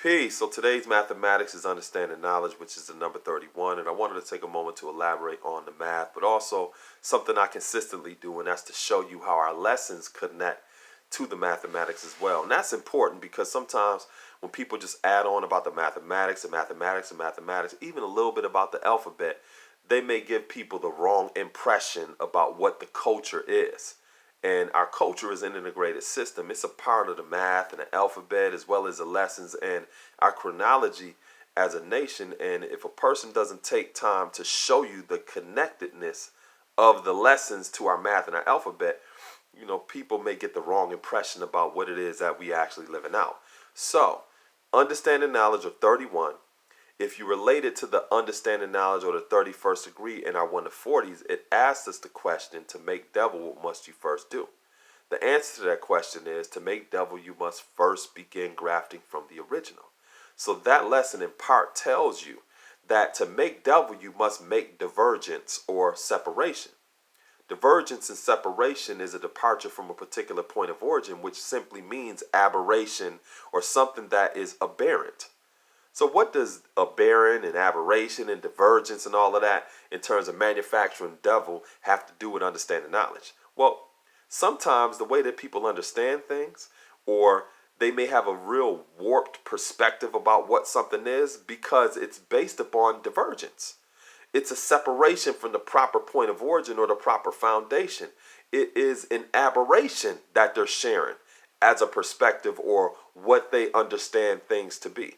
Peace. So today's mathematics is understanding knowledge, which is the number 31. And I wanted to take a moment to elaborate on the math, but also something I consistently do, and that's to show you how our lessons connect to the mathematics as well. And that's important because sometimes when people just add on about the mathematics and mathematics and mathematics, even a little bit about the alphabet, they may give people the wrong impression about what the culture is. And our culture is an integrated system. It's a part of the math and the alphabet as well as the lessons and our chronology as a nation. And if a person doesn't take time to show you the connectedness of the lessons to our math and our alphabet, people may get the wrong impression about what it is that we actually living out. So, understanding knowledge of 31. If you relate it to the understanding knowledge or the 31st degree in our 1 to 40s, it asks us the question, to make devil, what must you first do? The answer to that question is, to make devil, you must first begin grafting from the original. So that lesson in part tells you that to make devil, you must make divergence or separation. Divergence and separation is a departure from a particular point of origin, which simply means aberration or something that is aberrant. So what does aberrant and aberration and divergence and all of that in terms of manufacturing devil have to do with understanding knowledge? Well, sometimes the way that people understand things, or they may have a real warped perspective about what something is because it's based upon divergence. It's a separation from the proper point of origin or the proper foundation. It is an aberration that they're sharing as a perspective or what they understand things to be.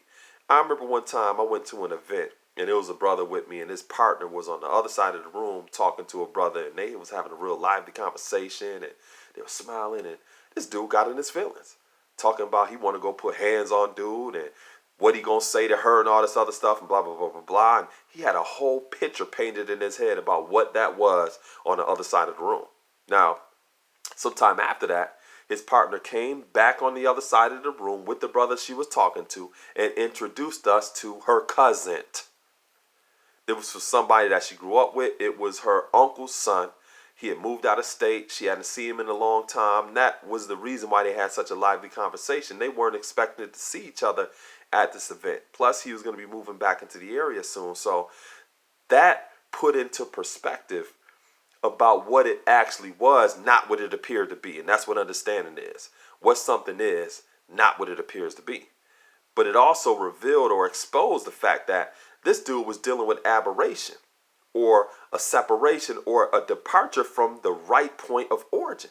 I remember one time I went to an event and there was a brother with me and his partner was on the other side of the room talking to a brother, and they was having a real lively conversation and they were smiling, and this dude got in his feelings talking about he want to go put hands on dude and what he gonna say to her and all this other stuff and blah blah blah blah blah, and he had a whole picture painted in his head about what that was on the other side of the room. Now, sometime after that, his partner came back on the other side of the room with the brother she was talking to and introduced us to her cousin. It was for somebody that she grew up with. It was her uncle's son. He had moved out of state. She hadn't seen him in a long time. That was the reason why they had such a lively conversation. They weren't expecting to see each other at this event. Plus, he was going to be moving back into the area soon. So that put into perspective about what it actually was, not what it appeared to be. And that's what understanding is. What something is, not what it appears to be. But it also revealed or exposed the fact that this dude was dealing with aberration, or a separation, or a departure from the right point of origin.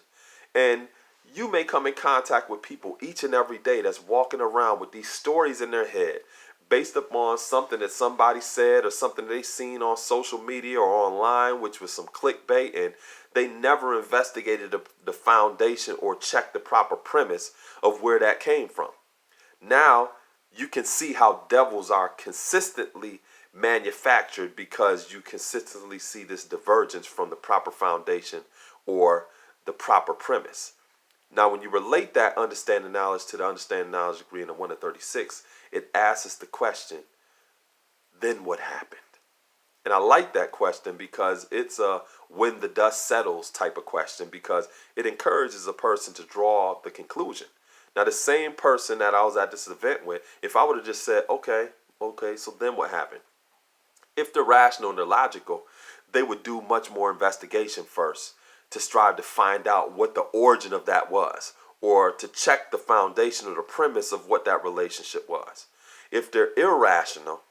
And you may come in contact with people each and every day that's walking around with these stories in their head based upon something that somebody said or something they seen on social media or online, which was some clickbait, and they never investigated the foundation or checked the proper premise of where that came from. Now you can see how devils are consistently manufactured because you consistently see this divergence from the proper foundation or the proper premise. Now, when you relate that understanding knowledge to the understanding knowledge degree in the 1 to 36, it asks us the question, then what happened? And I like that question because it's a when the dust settles type of question, because it encourages a person to draw the conclusion. Now, the same person that I was at this event with, if I would have just said, okay, so then what happened? If they're rational and they're logical, they would do much more investigation first to strive to find out what the origin of that was, or to check the foundation or the premise of what that relationship was. If they're irrational,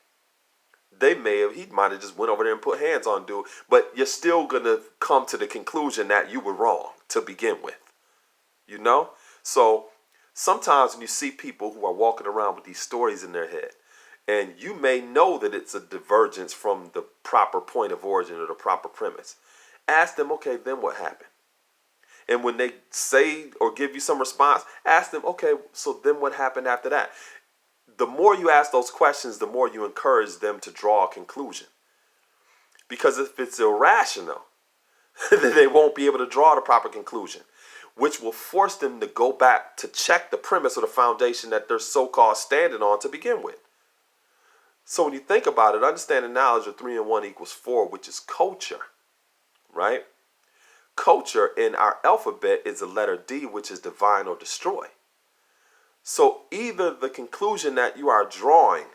he might have just went over there and put hands on dude, but you're still going to come to the conclusion that you were wrong to begin with. So sometimes when you see people who are walking around with these stories in their head, and you may know that it's a divergence from the proper point of origin or the proper premise, ask them, okay, then what happened? And when they say or give you some response, ask them, okay, so then what happened after that? The more you ask those questions, the more you encourage them to draw a conclusion. Because if it's irrational, then they won't be able to draw the proper conclusion, which will force them to go back to check the premise or the foundation that they're so-called standing on to begin with. So when you think about it, understanding knowledge of 3 and 1 equals 4, which is culture, right? Culture in our alphabet is the letter D, which is divine or destroy. So either the conclusion that you are drawing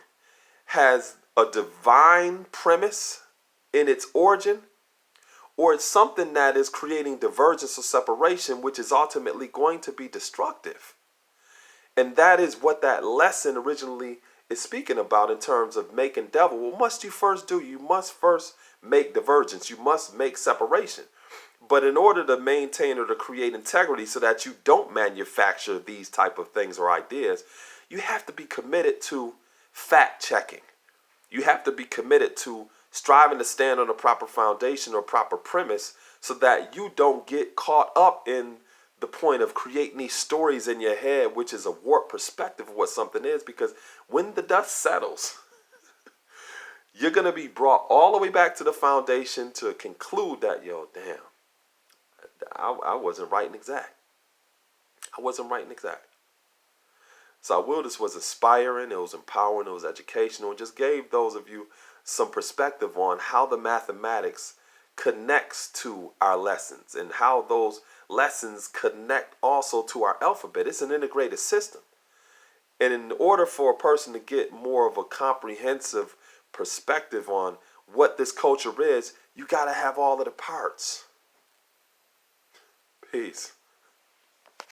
has a divine premise in its origin, or it's something that is creating divergence or separation, which is ultimately going to be destructive. And that is what that lesson originally is speaking about in terms of making devil. What must you first do? You must first make divergence. You must make separation. But in order to maintain or to create integrity so that you don't manufacture these type of things or ideas, you have to be committed to fact checking. You have to be committed to striving to stand on a proper foundation or proper premise so that you don't get caught up in the point of creating these stories in your head, which is a warped perspective of what something is. Because when the dust settles, you're going to be brought all the way back to the foundation to conclude that, yo, damn, I wasn't right and exact. I wasn't right and exact. So I will, this was inspiring, it was empowering, it was educational, and just gave those of you some perspective on how the mathematics connects to our lessons and how those lessons connect also to our alphabet. It's an integrated system. And in order for a person to get more of a comprehensive perspective on what this culture is, you got to have all of the parts. Peace.